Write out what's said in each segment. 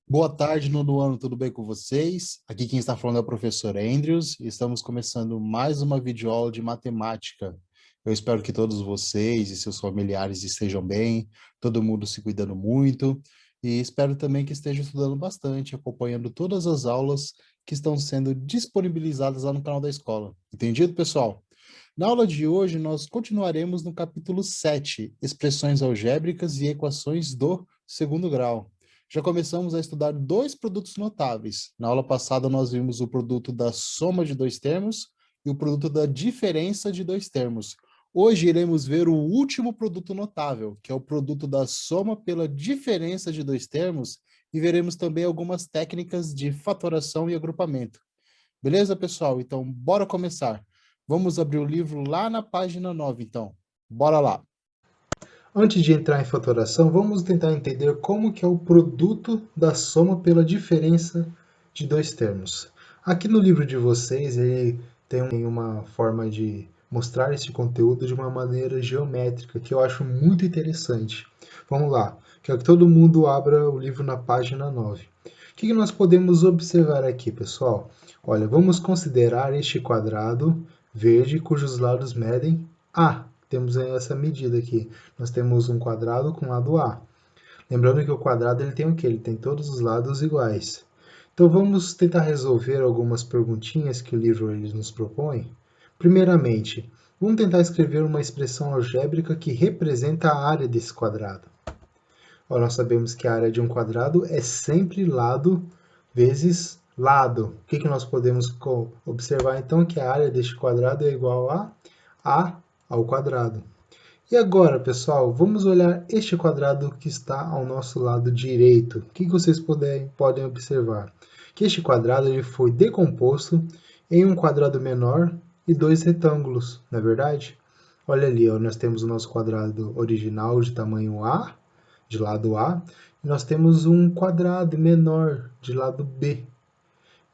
Boa tarde, nono ano, tudo bem com vocês? Aqui quem está falando é o professor Andrews e estamos começando mais uma videoaula de matemática. Eu espero que todos vocês e seus familiares estejam bem, todo mundo se cuidando muito e espero também que estejam estudando bastante, acompanhando todas as aulas que estão sendo disponibilizadas lá no canal da escola. Entendido, pessoal? Na aula de hoje, nós continuaremos no capítulo 7, expressões algébricas e equações do segundo grau. Já começamos a estudar dois produtos notáveis. Na aula passada, nós vimos o produto da soma de dois termos e o produto da diferença de dois termos. Hoje iremos ver o último produto notável, que é o produto da soma pela diferença de dois termos, e veremos também algumas técnicas de fatoração e agrupamento. Beleza, pessoal? Então, bora começar. Vamos abrir o livro lá na página 9, então. Bora lá. Antes de entrar em fatoração, vamos tentar entender como que é o produto da soma pela diferença de dois termos. Aqui no livro de vocês, ele tem uma forma de mostrar esse conteúdo de uma maneira geométrica, que eu acho muito interessante. Vamos lá, quero que todo mundo abra o livro na página 9. O que nós podemos observar aqui, pessoal? Olha, vamos considerar este quadrado verde cujos lados medem A. Temos essa medida aqui. Nós temos um quadrado com lado A. Lembrando que o quadrado ele tem o quê? Ele tem todos os lados iguais. Então vamos tentar resolver algumas perguntinhas que o livro ele nos propõe. Primeiramente, vamos tentar escrever uma expressão algébrica que representa a área desse quadrado. Nós sabemos que a área de um quadrado é sempre lado vezes lado. O que nós podemos observar então? Que a área deste quadrado é igual a A ao quadrado. E agora, pessoal, vamos olhar este quadrado que está ao nosso lado direito. O que vocês podem observar? Que este quadrado ele foi decomposto em um quadrado menor e dois retângulos, não é verdade? Olha ali, nós temos o nosso quadrado original de tamanho A, de lado A, e nós temos um quadrado menor de lado B.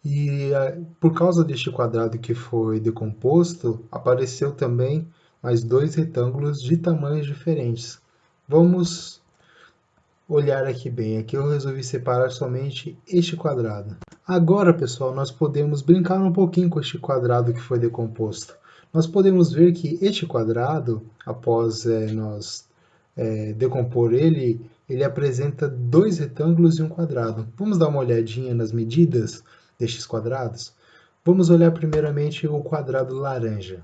E por causa deste quadrado que foi decomposto, apareceu também mais dois retângulos de tamanhos diferentes. Vamos olhar aqui bem. Aqui eu resolvi separar somente este quadrado. Agora, pessoal, nós podemos brincar um pouquinho com este quadrado que foi decomposto. Nós podemos ver que este quadrado, após nós decompor ele apresenta dois retângulos e um quadrado. Vamos dar uma olhadinha nas medidas destes quadrados? Vamos olhar primeiramente o quadrado laranja.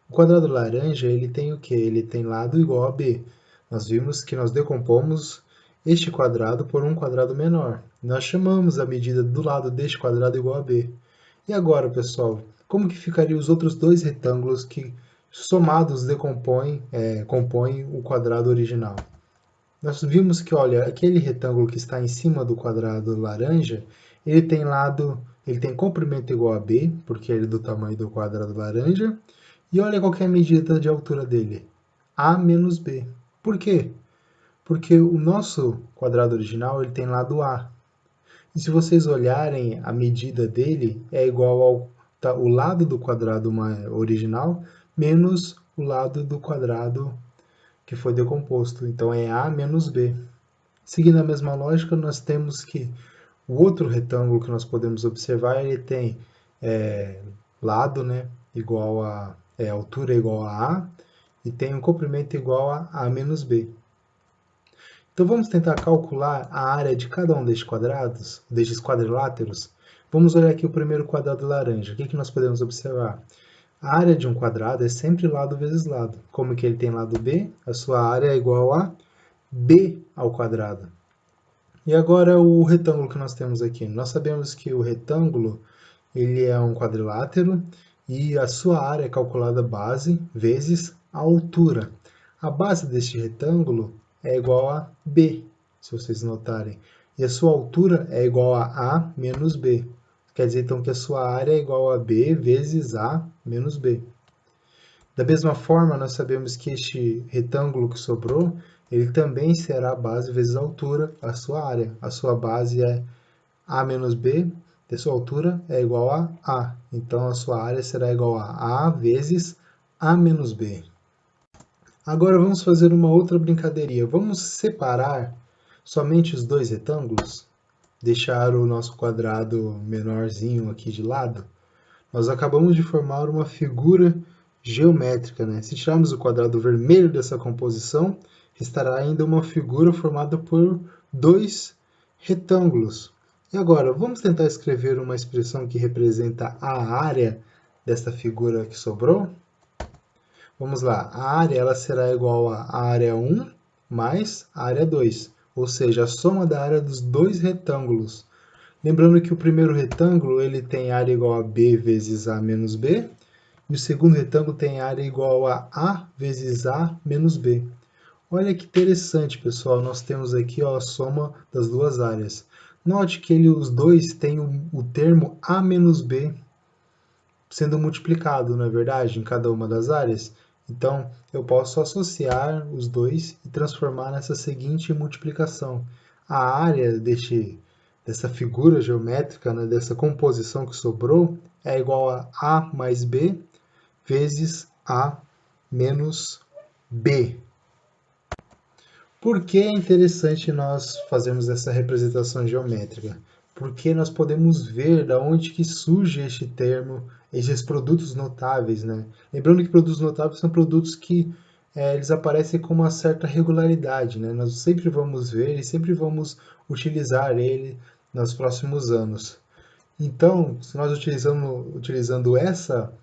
O quadrado laranja ele tem o que? Ele tem lado igual a b. Nós vimos que nós decompomos este quadrado por um quadrado menor. Nós chamamos a medida do lado deste quadrado igual a b. E agora, pessoal, como que ficariam os outros dois retângulos que somados compõem o quadrado original? Nós vimos que, olha, aquele retângulo que está em cima do quadrado laranja, ele tem comprimento igual a b, porque ele é do tamanho do quadrado laranja, e olha qual é a medida de altura dele, a menos b. Por quê? Porque o nosso quadrado original ele tem lado a. E se vocês olharem, a medida dele é igual ao o lado do quadrado original menos o lado do quadrado que foi decomposto. Então é a menos b. Seguindo a mesma lógica, nós temos que o outro retângulo que nós podemos observar, ele tem lado, né, igual a altura igual a A e tem um comprimento igual a menos B. Então vamos tentar calcular a área de cada um destes quadriláteros. Vamos olhar aqui o primeiro quadrado laranja. O que nós podemos observar? A área de um quadrado é sempre lado vezes lado. Como que ele tem lado B, a sua área é igual a B ao quadrado. E agora o retângulo que nós temos aqui. Nós sabemos que o retângulo ele é um quadrilátero e a sua área é calculada base vezes a altura. A base deste retângulo é igual a b, se vocês notarem. E a sua altura é igual a menos b. Quer dizer, então, que a sua área é igual a b vezes a menos b. Da mesma forma, nós sabemos que este retângulo que sobrou, ele também será a base vezes a altura, a sua área. A sua base é a menos b, e sua altura é igual a A. Então, a sua área será igual a vezes A menos B. Agora vamos fazer uma outra brincadeirinha. Vamos separar somente os dois retângulos? deixar o nosso quadrado menorzinho aqui de lado, nós acabamos de formar uma figura geométrica, né? Se tirarmos o quadrado vermelho dessa composição, estará ainda uma figura formada por dois retângulos. E agora, vamos tentar escrever uma expressão que representa a área desta figura que sobrou? Vamos lá, a área ela será igual a área 1 mais a área 2, ou seja, a soma da área dos dois retângulos. Lembrando que o primeiro retângulo ele tem área igual a b vezes a menos b, e o segundo retângulo tem área igual a vezes a menos b. Olha que interessante, pessoal, nós temos aqui ó, a soma das duas áreas. Note que os dois têm o termo a menos b sendo multiplicado, não é verdade, em cada uma das áreas? Então, eu posso associar os dois e transformar nessa seguinte multiplicação. A área dessa figura geométrica, né, dessa composição que sobrou, é igual a mais b vezes a menos b. Por que é interessante nós fazermos essa representação geométrica? Porque nós podemos ver de onde que surge este termo, esses produtos notáveis, né? Lembrando que produtos notáveis são produtos que eles aparecem com uma certa regularidade, né? Nós sempre vamos ver e sempre vamos utilizar ele nos próximos anos. Então, se nós utilizando essa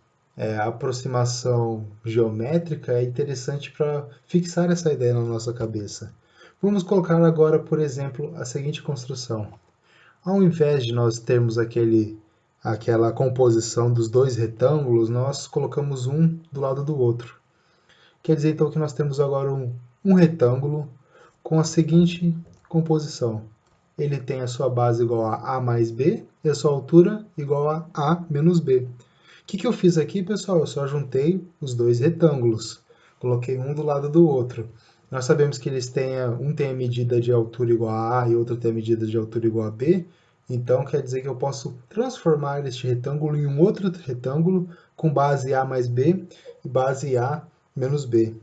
aproximação geométrica, é interessante para fixar essa ideia na nossa cabeça. Vamos colocar agora, por exemplo, a seguinte construção. Ao invés de nós termos aquela composição dos dois retângulos, nós colocamos um do lado do outro. Quer dizer, então, que nós temos agora um retângulo com a seguinte composição. Ele tem a sua base igual a mais b e a sua altura igual a menos b. O que eu fiz aqui, pessoal? Eu só juntei os dois retângulos. Coloquei um do lado do outro. Nós sabemos que um tem a medida de altura igual a e outro tem a medida de altura igual a b. Então, quer dizer que eu posso transformar este retângulo em um outro retângulo com base a mais b e base a menos b.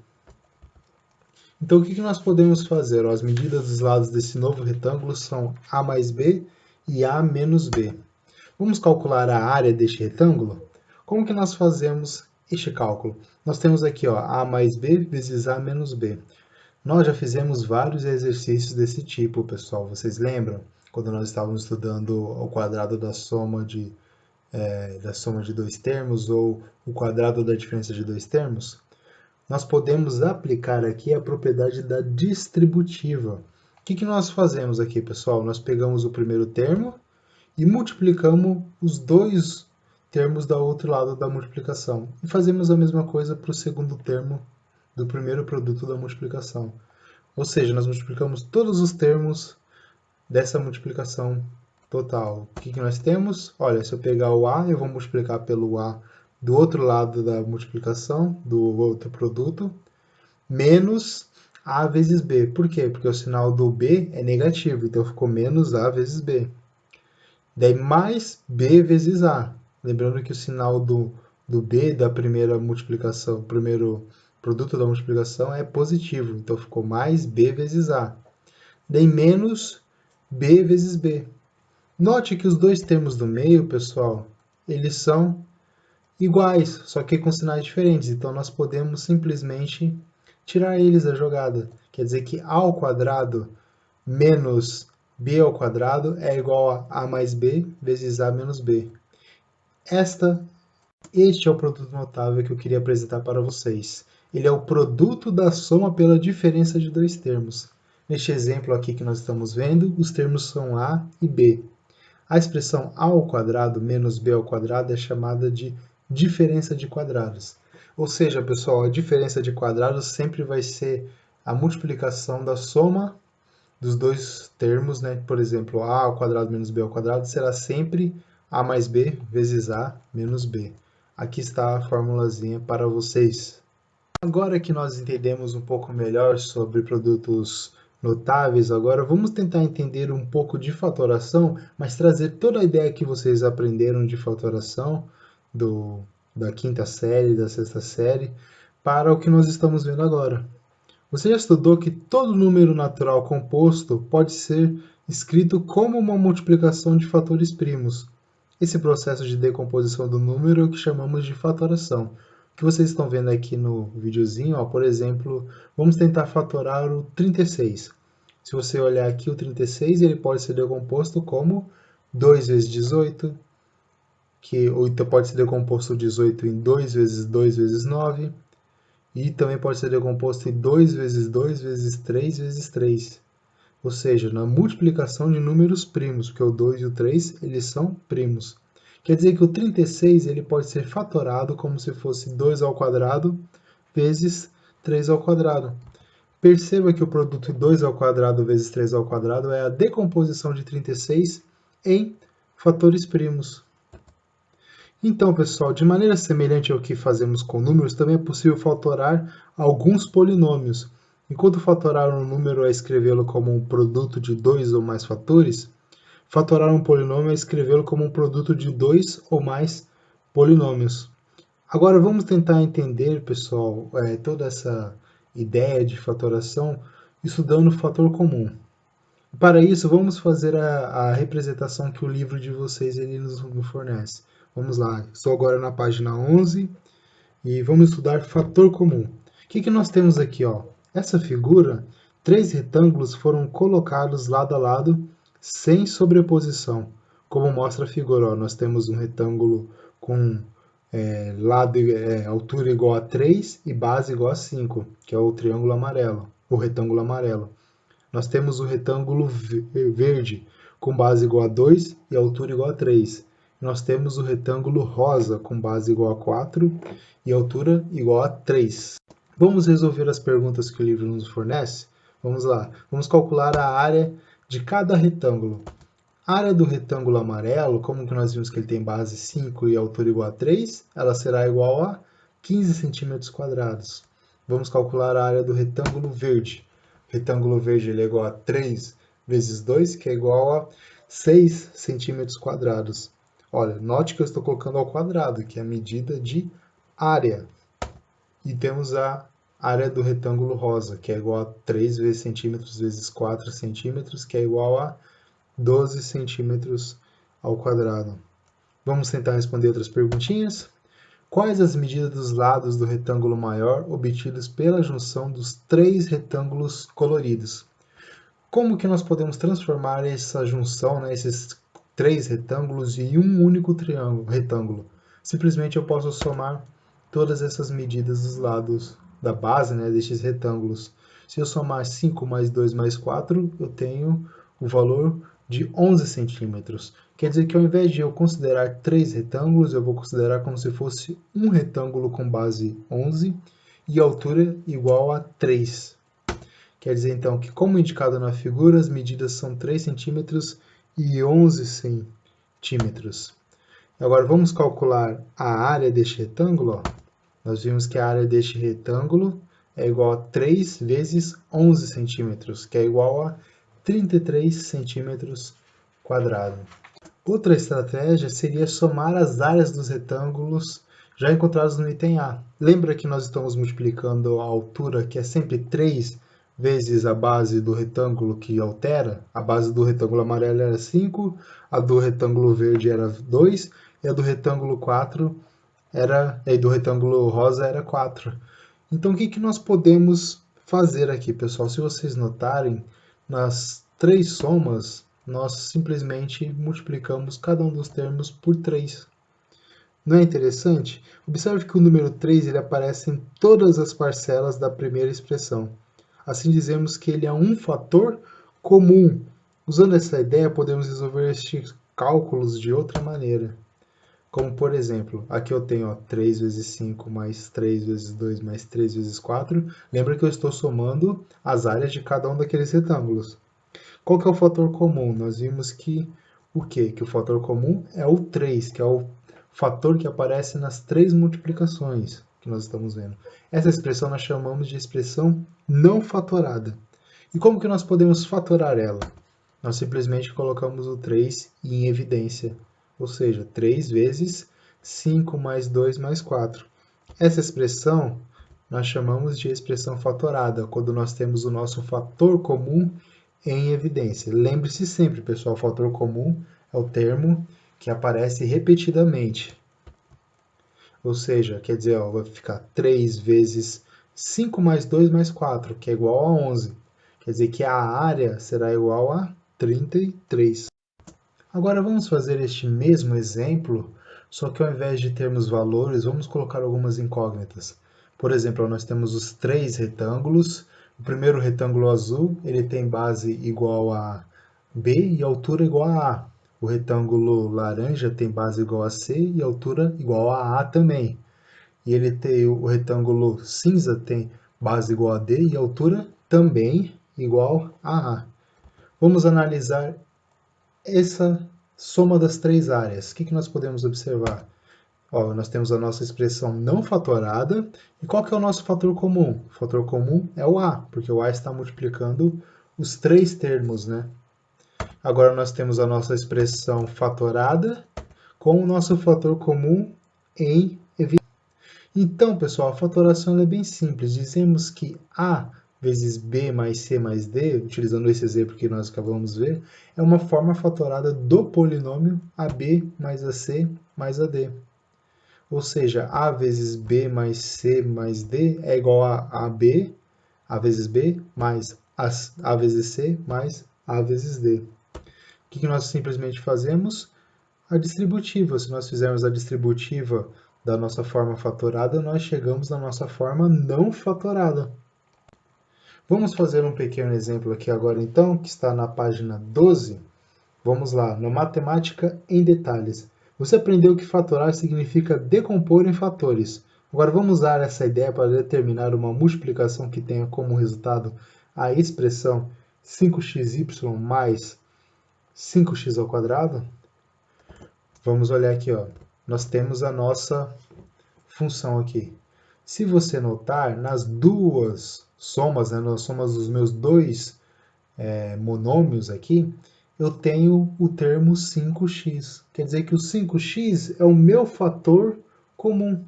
Então, o que nós podemos fazer? As medidas dos lados desse novo retângulo são a mais b e a menos b. Vamos calcular a área deste retângulo? Como que nós fazemos este cálculo? Nós temos aqui ó, a mais b vezes a menos b. Nós já fizemos vários exercícios desse tipo, pessoal. Vocês lembram? Quando nós estávamos estudando o quadrado da soma de dois termos ou o quadrado da diferença de dois termos? Nós podemos aplicar aqui a propriedade da distributiva. O que nós fazemos aqui, pessoal? Nós pegamos o primeiro termo e multiplicamos os dois termos do outro lado da multiplicação. E fazemos a mesma coisa para o segundo termo do primeiro produto da multiplicação. Ou seja, nós multiplicamos todos os termos dessa multiplicação total. O que nós temos? Olha, se eu pegar o A, eu vou multiplicar pelo A do outro lado da multiplicação, do outro produto, menos A vezes B. Por quê? Porque o sinal do B é negativo, então ficou menos A vezes B. Daí mais B vezes A. Lembrando que o sinal do B da primeira multiplicação, o primeiro produto da multiplicação é positivo, então ficou mais B vezes A. Daí menos B vezes B. Note que os dois termos do meio, pessoal, eles são iguais, só que com sinais diferentes. Então, nós podemos simplesmente tirar eles da jogada. Quer dizer que A ao quadrado menos B ao quadrado é igual a mais B vezes A menos B. Este é o produto notável que eu queria apresentar para vocês. Ele é o produto da soma pela diferença de dois termos. Neste exemplo aqui que nós estamos vendo, os termos são A e B. A expressão A ao quadrado menos B ao quadrado é chamada de diferença de quadrados. Ou seja, pessoal, a diferença de quadrados sempre vai ser a multiplicação da soma dos dois termos, né? Por exemplo, A ao quadrado menos B ao quadrado será sempre A mais B vezes A menos B. Aqui está a formulazinha para vocês. Agora que nós entendemos um pouco melhor sobre produtos notáveis, agora vamos tentar entender um pouco de fatoração, mas trazer toda a ideia que vocês aprenderam de fatoração da quinta série, da sexta série, para o que nós estamos vendo agora. Você já estudou que todo número natural composto pode ser escrito como uma multiplicação de fatores primos. Esse processo de decomposição do número é o que chamamos de fatoração. O que vocês estão vendo aqui no videozinho, ó, por exemplo, vamos tentar fatorar o 36. Se você olhar aqui o 36, ele pode ser decomposto como 2 vezes 18, ou então pode ser decomposto o 18 em 2 vezes 2 vezes 9, e também pode ser decomposto em 2 vezes 2 vezes 3 vezes 3. Ou seja, na multiplicação de números primos, porque o 2 e o 3 eles são primos. Quer dizer que o 36 ele pode ser fatorado como se fosse 2 ao quadrado vezes 3 ao quadrado. Perceba que o produto 2 ao quadrado vezes 3 ao quadrado é a decomposição de 36 em fatores primos. Então, pessoal, de maneira semelhante ao que fazemos com números, também é possível fatorar alguns polinômios. Enquanto fatorar um número é escrevê-lo como um produto de dois ou mais fatores, fatorar um polinômio é escrevê-lo como um produto de dois ou mais polinômios. Agora vamos tentar entender, pessoal, toda essa ideia de fatoração estudando o fator comum. Para isso, vamos fazer a representação que o livro de vocês ele nos fornece. Vamos lá, estou agora na página 11 e vamos estudar fator comum. O que nós temos aqui? Ó? Essa figura, 3 retângulos foram colocados lado a lado sem sobreposição. Como mostra a figura, ó, nós temos um retângulo com altura igual a 3 e base igual a 5, que é o triângulo amarelo, o retângulo amarelo. Nós temos o retângulo verde com base igual a 2 e altura igual a 3. Nós temos o retângulo rosa com base igual a 4 e altura igual a 3. Vamos resolver as perguntas que o livro nos fornece? Vamos lá. Vamos calcular a área de cada retângulo. A área do retângulo amarelo, como que nós vimos que ele tem base 5 e altura igual a 3, ela será igual a 15 centímetros quadrados. Vamos calcular a área do retângulo verde. O retângulo verde ele é igual a 3 vezes 2, que é igual a 6 centímetros quadrados. Olha, note que eu estou colocando ao quadrado, que é a medida de área. E temos a área do retângulo rosa, que é igual a 3 vezes centímetros vezes 4 centímetros, que é igual a 12 centímetros ao quadrado. Vamos tentar responder outras perguntinhas. Quais as medidas dos lados do retângulo maior obtidos pela junção dos 3 retângulos coloridos? Como que nós podemos transformar essa junção, esses 3 retângulos em um único retângulo? Simplesmente eu posso somar todas essas medidas dos lados da base destes retângulos. Se eu somar 5 mais 2 mais 4, eu tenho o valor de 11 centímetros. Quer dizer que ao invés de eu considerar 3 retângulos, eu vou considerar como se fosse um retângulo com base 11 e altura igual a 3. Quer dizer então que, como indicado na figura, as medidas são 3 centímetros e 11 centímetros. Agora vamos calcular a área deste retângulo. Nós vimos que a área deste retângulo é igual a 3 vezes 11 centímetros, que é igual a 33 centímetros quadrados. Outra estratégia seria somar as áreas dos retângulos já encontrados no item A. Lembra que nós estamos multiplicando a altura, que é sempre 3 vezes a base do retângulo que altera? A base do retângulo amarelo era 5, a do retângulo verde era 2, e a do retângulo 4 do retângulo rosa era 4. Então, o que nós podemos fazer aqui, pessoal? Se vocês notarem, nas 3 somas, nós simplesmente multiplicamos cada um dos termos por 3. Não é interessante? Observe que o número 3 ele aparece em todas as parcelas da primeira expressão. Assim dizemos que ele é um fator comum. Usando essa ideia, podemos resolver estes cálculos de outra maneira. Como, por exemplo, aqui eu tenho 3 vezes 5 mais 3 vezes 2 mais 3 vezes 4. Lembra que eu estou somando as áreas de cada um daqueles retângulos. Qual que é o fator comum? Nós vimos que o quê? Que o fator comum é o 3, que é o fator que aparece nas 3 multiplicações que nós estamos vendo. Essa expressão nós chamamos de expressão não fatorada. E como que nós podemos fatorar ela? Nós simplesmente colocamos o 3 em evidência. Ou seja, 3 vezes 5 mais 2 mais 4. Essa expressão nós chamamos de expressão fatorada, quando nós temos o nosso fator comum em evidência. Lembre-se sempre, pessoal, fator comum é o termo que aparece repetidamente. Ou seja, quer dizer, ó, vai ficar 3 vezes 5 mais 2 mais 4, que é igual a 11. Quer dizer que a área será igual a 33. Agora vamos fazer este mesmo exemplo, só que ao invés de termos valores, vamos colocar algumas incógnitas. Por exemplo, nós temos os 3 retângulos. O primeiro retângulo azul, ele tem base igual a B e altura igual a A. O retângulo laranja tem base igual a C e altura igual a A também. E ele tem o retângulo cinza tem base igual a D e altura também igual a A. Vamos analisar essa soma das 3 áreas. O que nós podemos observar? Ó, nós temos a nossa expressão não fatorada. E qual que é o nosso fator comum? O fator comum é o A, porque o A está multiplicando os 3 termos, né? Agora nós temos a nossa expressão fatorada com o nosso fator comum em evidência. Então, pessoal, a fatoração é bem simples. Dizemos que A vezes B mais C mais D, utilizando esse exemplo que nós acabamos de ver, é uma forma fatorada do polinômio AB mais AC mais AD. Ou seja, A vezes B mais C mais D é igual a AB, A vezes B, mais A vezes C, mais A vezes D. O que nós simplesmente fazemos? A distributiva. Se nós fizermos a distributiva da nossa forma fatorada, nós chegamos na nossa forma não fatorada. Vamos fazer um pequeno exemplo aqui agora então, que está na página 12. Vamos lá, na matemática em detalhes. Você aprendeu que fatorar significa decompor em fatores. Agora vamos usar essa ideia para determinar uma multiplicação que tenha como resultado a expressão 5xy mais 5x ao quadrado. Vamos olhar aqui, ó. Nós temos a nossa função aqui. Se você notar, nas duas somas, né, nas somas dos meus dois monômios aqui, eu tenho o termo 5x. Quer dizer que o 5x é o meu fator comum.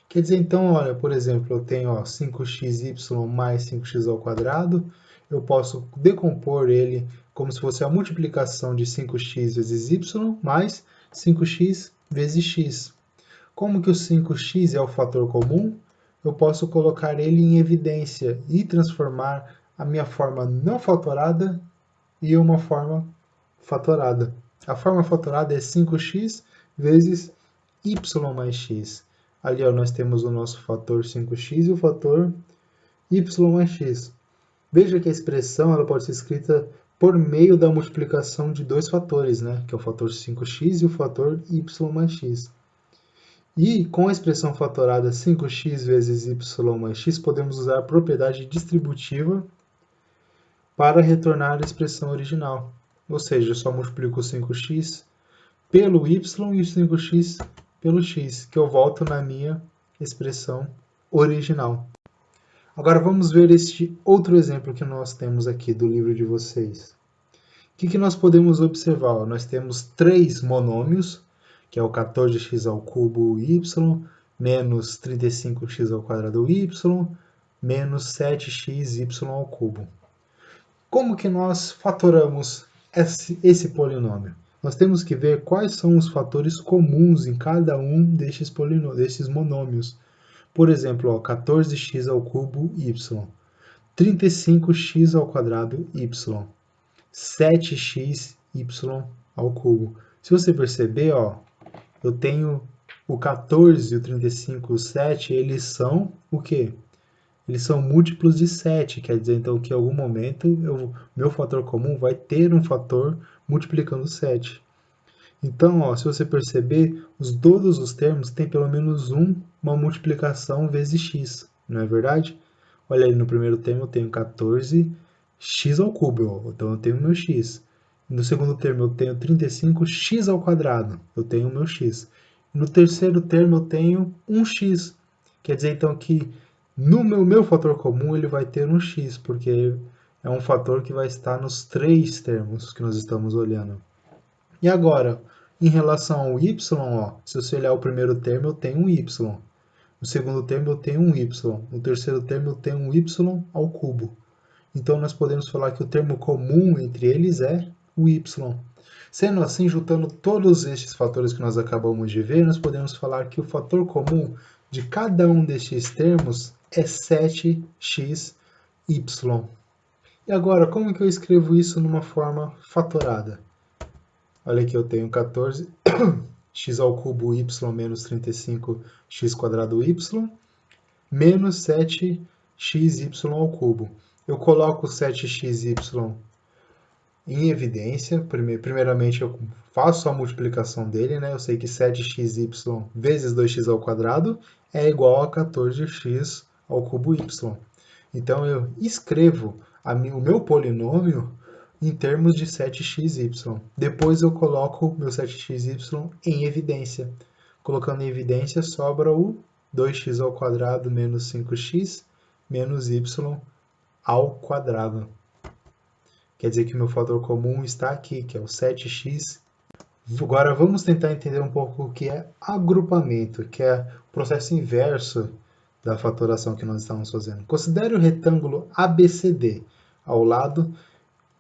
Quer dizer, então, olha, por exemplo, eu tenho 5xy mais 5x ao quadrado. Eu posso decompor ele como se fosse a multiplicação de 5x vezes y mais 5x vezes x. Como que o 5x é o fator comum, eu posso colocar ele em evidência e transformar a minha forma não fatorada em uma forma fatorada. A forma fatorada é 5x vezes y mais x. Ali ó, nós temos o nosso fator 5x e o fator y mais x. Veja que a expressão ela pode ser escrita por meio da multiplicação de dois fatores, né? Que é o fator 5x e o fator y mais x. E com a expressão fatorada 5x vezes y mais x, podemos usar a propriedade distributiva para retornar a expressão original. Ou seja, eu só multiplico o 5x pelo y e o 5x pelo x, que eu volto na minha expressão original. Agora vamos ver este outro exemplo que nós temos aqui do livro de vocês. O que nós podemos observar? Nós temos 3 monômios, que é o 14x ao cubo y, menos 35x ao quadrado y, menos 7xy ao cubo. Como que nós fatoramos esse polinômio? Nós temos que ver quais são os fatores comuns em cada um destes monômios. Por exemplo, 14x ao cubo y, 35x ao quadrado y, 7xy ao cubo. Se você perceber, eu tenho o 14 e o 35 e o 7, eles são o quê? Eles são múltiplos de 7, quer dizer então que em algum momento meu fator comum vai ter um fator multiplicando 7. Então, se você perceber, todos os termos têm pelo menos uma multiplicação vezes x, não é verdade? Olha aí, no primeiro termo eu tenho 14x ao cubo, então eu tenho o meu x. No segundo termo eu tenho 35x ao quadrado, eu tenho o meu x. No terceiro termo eu tenho 1x, quer dizer então que no meu fator comum ele vai ter um x, porque é um fator que vai estar nos 3 termos que nós estamos olhando. E agora, em relação ao y, se você olhar o primeiro termo eu tenho um y. No segundo termo eu tenho um y. No terceiro termo eu tenho um y ao cubo. Então nós podemos falar que o termo comum entre eles é o y. Sendo assim, juntando todos estes fatores que nós acabamos de ver, nós podemos falar que o fator comum de cada um destes termos é 7xy. E agora, como que eu escrevo isso numa forma fatorada? Olha aqui, eu tenho 14 x ao cubo y menos 35x quadrado y menos 7xy ao cubo. Eu coloco 7xy em evidência. Primeiramente, eu faço a multiplicação dele, né? Eu sei que 7xy vezes 2x ao quadrado é igual a 14x ao cubo y. Então, eu escrevo o meu polinômio em termos de 7xy. Depois, eu coloco o meu 7xy em evidência. Colocando em evidência, sobra o 2x ao quadrado menos 5x menos y ao quadrado. Quer dizer que o meu fator comum está aqui, que é o 7x. Agora vamos tentar entender um pouco o que é agrupamento, que é o processo inverso da fatoração que nós estamos fazendo. Considere o retângulo ABCD ao lado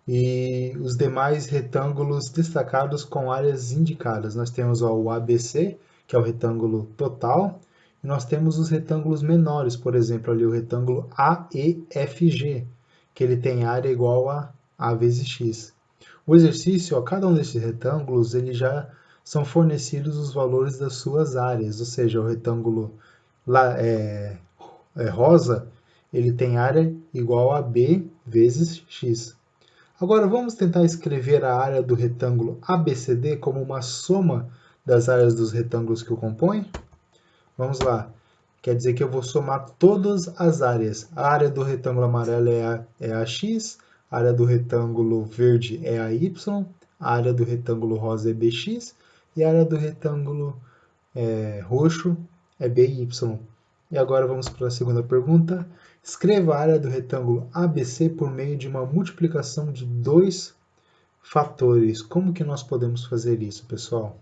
e os demais retângulos destacados com áreas indicadas. Nós temos o ABC, que é o retângulo total, e nós temos os retângulos menores, por exemplo, ali o retângulo AEFG, que ele tem área igual a vezes x. O exercício, a cada um desses retângulos, ele já são fornecidos os valores das suas áreas, ou seja, o retângulo rosa, ele tem área igual a b vezes x. Agora vamos tentar escrever a área do retângulo ABCD como uma soma das áreas dos retângulos que o compõem? Vamos lá. Quer dizer que eu vou somar todas as áreas. A área do retângulo amarelo é a x, a área do retângulo verde é a y, a área do retângulo rosa é bx e a área do retângulo roxo é by. E agora vamos para a segunda pergunta. Escreva a área do retângulo ABC por meio de uma multiplicação de dois fatores. Como que nós podemos fazer isso, pessoal?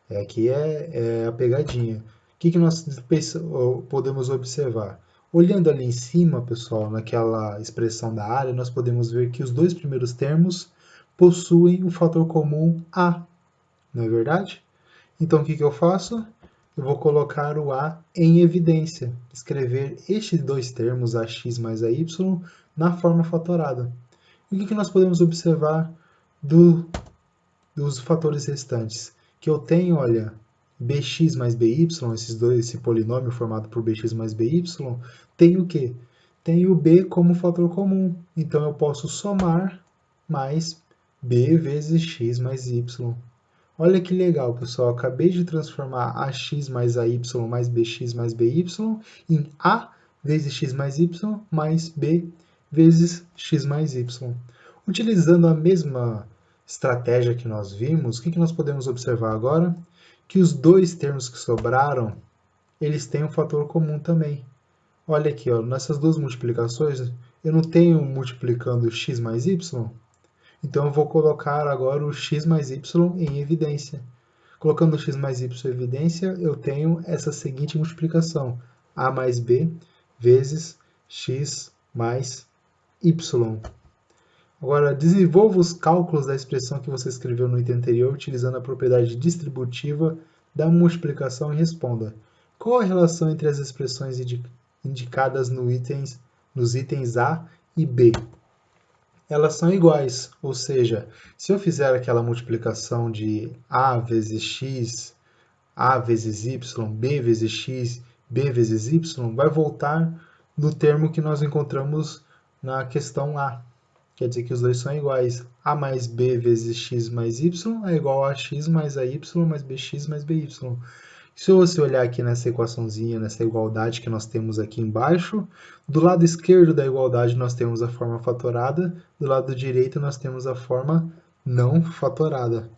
Aqui é a pegadinha. O que nós podemos observar? Olhando ali em cima, pessoal, naquela expressão da área, nós podemos ver que os dois primeiros termos possuem o fator comum A, não é verdade? Então, o que eu faço? Eu vou colocar o A em evidência, escrever estes dois termos, AX mais AY, na forma fatorada. E o que nós podemos observar dos fatores restantes? Que eu tenho, olha, bx mais by, esse polinômio formado por bx mais by, tem o quê? Tem o b como fator comum. Então, eu posso somar mais b vezes x mais y. Olha que legal, pessoal. Eu acabei de transformar ax mais ay mais bx mais by em a vezes x mais y mais b vezes x mais y. Utilizando a mesma estratégia que nós vimos, o que nós podemos observar agora? Que os dois termos que sobraram, eles têm um fator comum também. Olha aqui, ó, nessas duas multiplicações, eu não tenho multiplicando x mais y, então eu vou colocar agora o x mais y em evidência. Colocando o x mais y em evidência, eu tenho essa seguinte multiplicação, a mais b vezes x mais y. Agora, desenvolva os cálculos da expressão que você escreveu no item anterior, utilizando a propriedade distributiva da multiplicação e responda. Qual a relação entre as expressões indicadas nos itens A e B? Elas são iguais, ou seja, se eu fizer aquela multiplicação de A vezes X, A vezes Y, B vezes X, B vezes Y, vai voltar no termo que nós encontramos na questão A. Quer dizer que os dois são iguais. A mais B vezes X mais Y é igual a X mais AY mais BX mais BY. Se você olhar aqui nessa equaçãozinha, nessa igualdade que nós temos aqui embaixo, do lado esquerdo da igualdade nós temos a forma fatorada, do lado direito nós temos a forma não fatorada.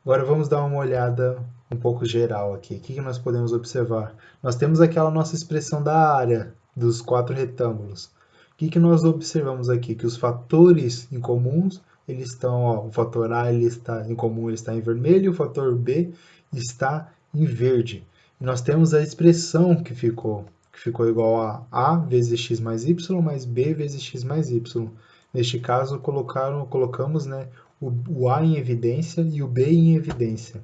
Agora vamos dar uma olhada um pouco geral aqui. O que nós podemos observar? Nós temos aquela nossa expressão da área dos quatro retângulos. O que nós observamos aqui? Que os fatores em comuns, eles estão, o fator A ele está em comum, ele está em vermelho, o fator B está em verde. E nós temos a expressão que ficou que ficou igual a vezes x mais y mais b vezes x mais y. Neste caso, colocamos, né, o a em evidência e o b em evidência.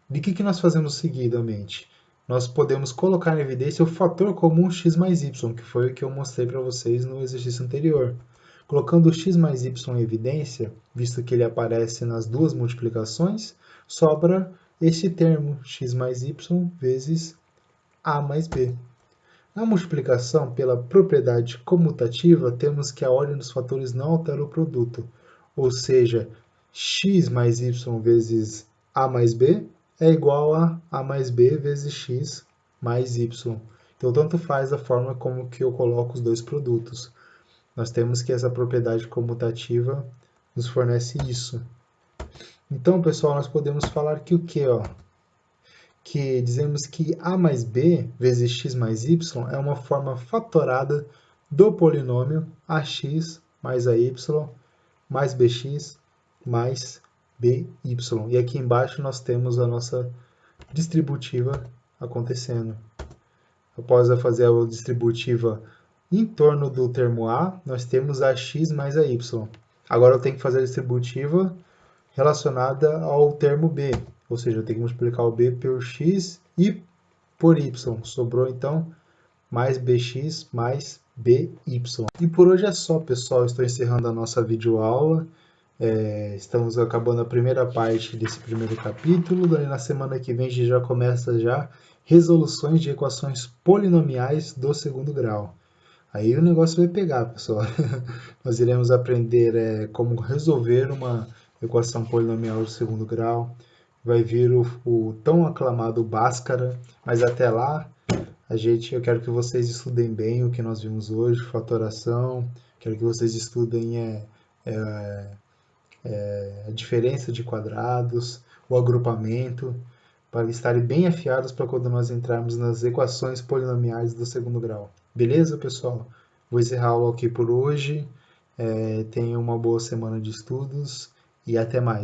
De que nós fazemos seguidamente? Nós podemos colocar em evidência o fator comum x mais y, que foi o que eu mostrei para vocês no exercício anterior. Colocando o x mais y em evidência, visto que ele aparece nas duas multiplicações, sobra este termo, x mais y vezes a mais b. Na multiplicação pela propriedade comutativa, temos que a ordem dos fatores não altera o produto, ou seja, x mais y vezes a mais b é igual a a mais b vezes x mais y. Então, tanto faz a forma como que eu coloco os dois produtos. Nós temos que essa propriedade comutativa nos fornece isso. Então, pessoal, nós podemos falar que o quê? Que dizemos que a mais b vezes x mais y é uma forma fatorada do polinômio ax mais ay mais bx mais by. E aqui embaixo nós temos a nossa distributiva acontecendo. Após fazer a distributiva em torno do termo a, nós temos ax mais ay. Agora eu tenho que fazer a distributiva relacionada ao termo b, ou seja, eu tenho que multiplicar o b por x e por y. Sobrou, então, mais bx mais by. E por hoje é só, pessoal. Estou encerrando a nossa videoaula. Estamos acabando a primeira parte desse primeiro capítulo. Daí, na semana que vem, a gente já começa resoluções de equações polinomiais do segundo grau. Aí o negócio vai pegar, pessoal. Nós iremos aprender como resolver uma equação polinomial de segundo grau. Vai vir o tão aclamado Bhaskara, mas até lá eu quero que vocês estudem bem o que nós vimos hoje, fatoração, quero que vocês estudem a diferença de quadrados, o agrupamento, para estarem bem afiados para quando nós entrarmos nas equações polinomiais do segundo grau. Beleza, pessoal? Vou encerrar a aula aqui por hoje. Tenham uma boa semana de estudos e até mais.